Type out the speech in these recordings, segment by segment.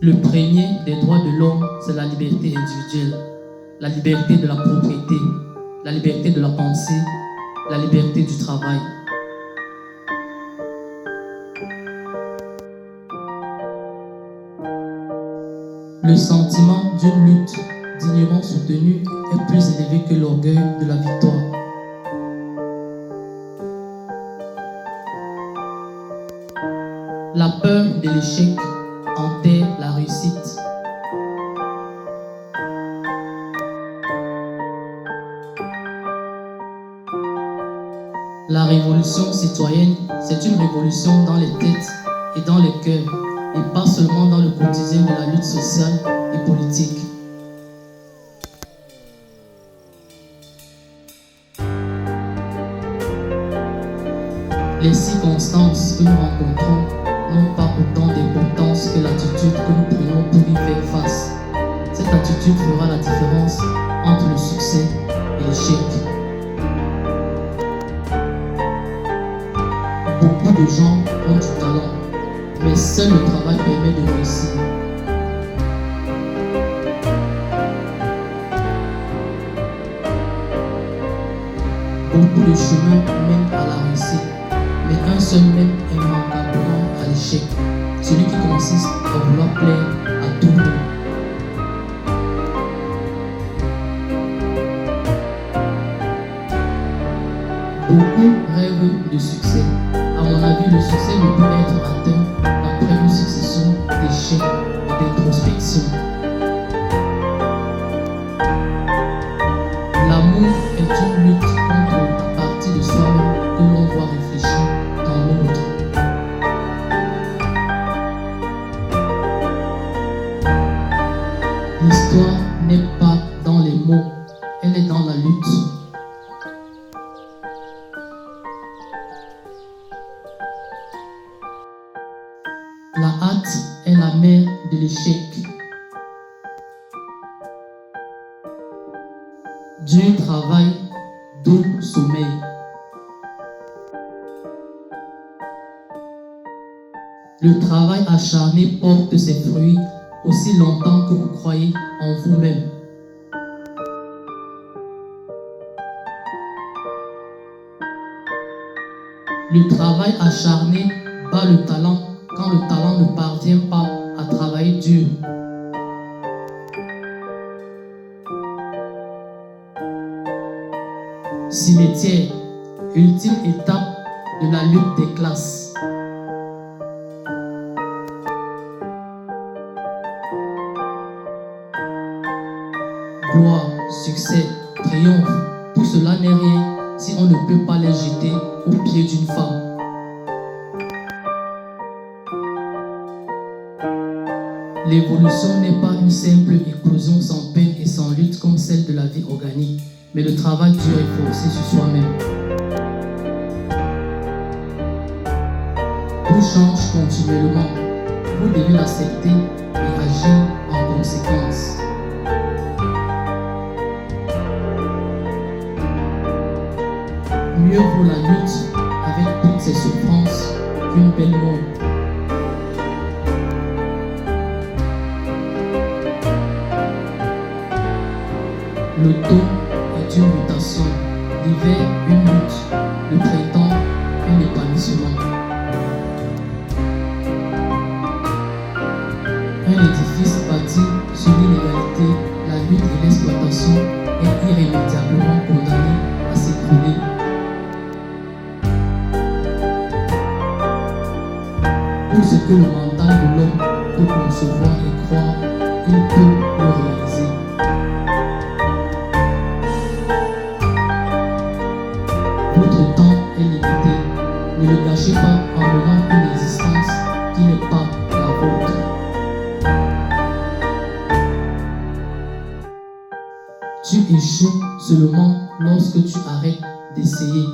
Le premier des droits de l'homme, c'est la liberté individuelle, la liberté de la propriété, la liberté de la pensée, la liberté du travail. Le sentiment d'une lutte dignement soutenue est plus élevé que l'orgueil de la victoire. La peur de l'échec enterre la réussite. La révolution citoyenne, c'est une révolution dans les têtes et dans les cœurs, et pas seulement dans le quotidien de la lutte sociale et politique. Les circonstances que nous rencontrons n'ont pas autant d'importance que l'attitude que nous prenons pour y faire face. Cette attitude fera la différence entre le succès et l'échec. Beaucoup de gens ont du talent, mais seul le travail permet de réussir. Beaucoup de chemins mènent à la réussite, mais un seul mène immanquablement à l'échec, celui qui consiste à vouloir plaire à tout le monde. Beaucoup rêvent de succès. À mon avis, le succès ne peut être atteint après une succession d'échecs et d'introspection. L'amour est une lutte contre la partie de soi-même que l'on doit réfléchir dans l'autre. L'histoire n'est pas dans les mots, elle est dans la lutte. La hâte est la mère de l'échec. Dur travail, doux sommeil. Le travail acharné porte ses fruits aussi longtemps que vous croyez en vous-même. Le travail acharné bat le talent quand le talent ne parvient pas à travailler dur. Cimetière, ultime étape de la lutte des classes. Gloire, succès, triomphe, tout cela n'est rien si on ne peut pas les jeter aux pieds d'une femme. L'évolution n'est pas une simple éclosion sans peine et sans lutte comme celle de la vie organique, mais le travail dur et forcé sur soi-même. Tout change continuellement. Vous devez l'accepter et agir en conséquence. Mieux vaut la lutte avec toutes ses souffrances qu'une belle mort. L'automne est une mutation, l'hiver une lutte, le printemps un épanouissement. Un édifice bâti sur l'inégalité, la lutte et l'exploitation est irrémédiablement condamné à s'écrouler. Tout ce que le mental de l'homme peut concevoir et croire, il peut le réaliser. Votre temps est limité. Ne le gâchez pas en menant une existence qui n'est pas la vôtre. Tu échoues seulement lorsque tu arrêtes d'essayer.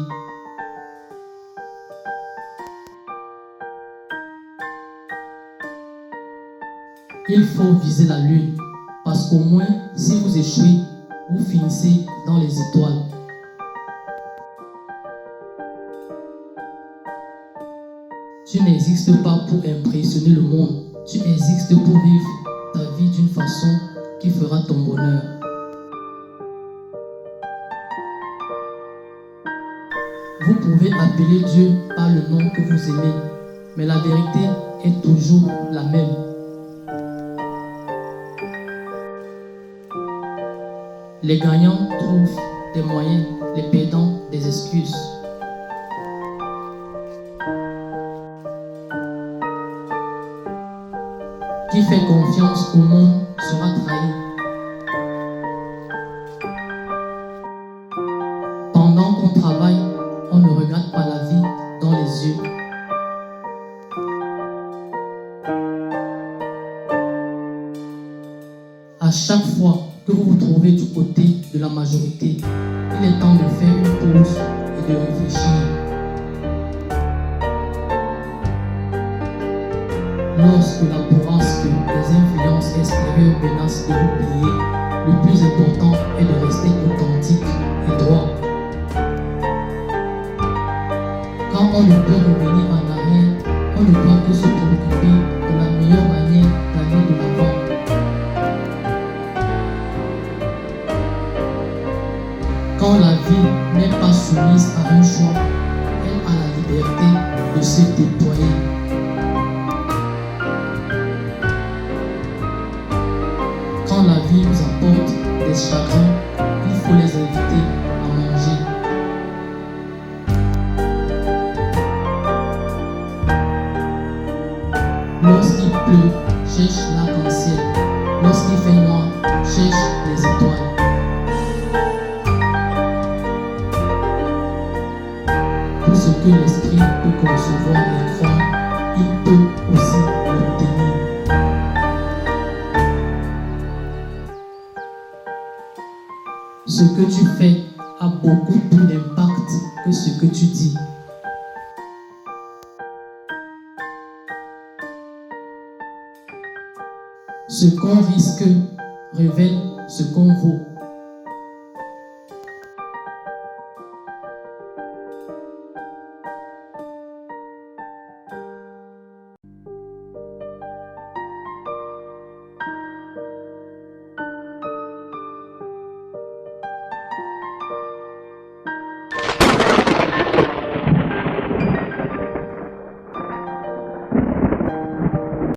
Il faut viser la lune, parce qu'au moins, si vous échouez, vous finissez dans les étoiles. Tu n'existes pas pour impressionner le monde, tu existes pour vivre vie d'une façon qui fera ton bonheur. Vous pouvez appeler Dieu par le nom que vous aimez, mais la vérité est toujours la même. Les gagnants trouvent des moyens, les perdants des excuses. Qui fait confiance au monde sera trahi. Pendant qu'on travaille, on ne regarde pas la vie dans les yeux. À chaque fois que vous vous trouvez du côté de la majorité, il est temps de faire une pause et de réfléchir. Lorsque la bourrasque des influences extérieures menace de vous plier, le plus important est de rester authentique et droit. Quand on ne peut revenir en arrière, on ne doit que se préoccuper de la meilleure manière d'aller de l'avant. Quand la vie n'est pas soumise à un choix, elle a la liberté de se déployer. Quand la vie nous apporte des chagrins, il faut les inviter à manger. Lorsqu'il pleut, cherche l'arc-en-ciel. Lorsqu'il fait noir, cherche les étoiles. Tout ce que l'esprit peut concevoir et croire, il peut aussi l'obtenir. Ce que tu fais a beaucoup plus d'impact que ce que tu dis. Ce qu'on risque révèle ce qu'on vaut.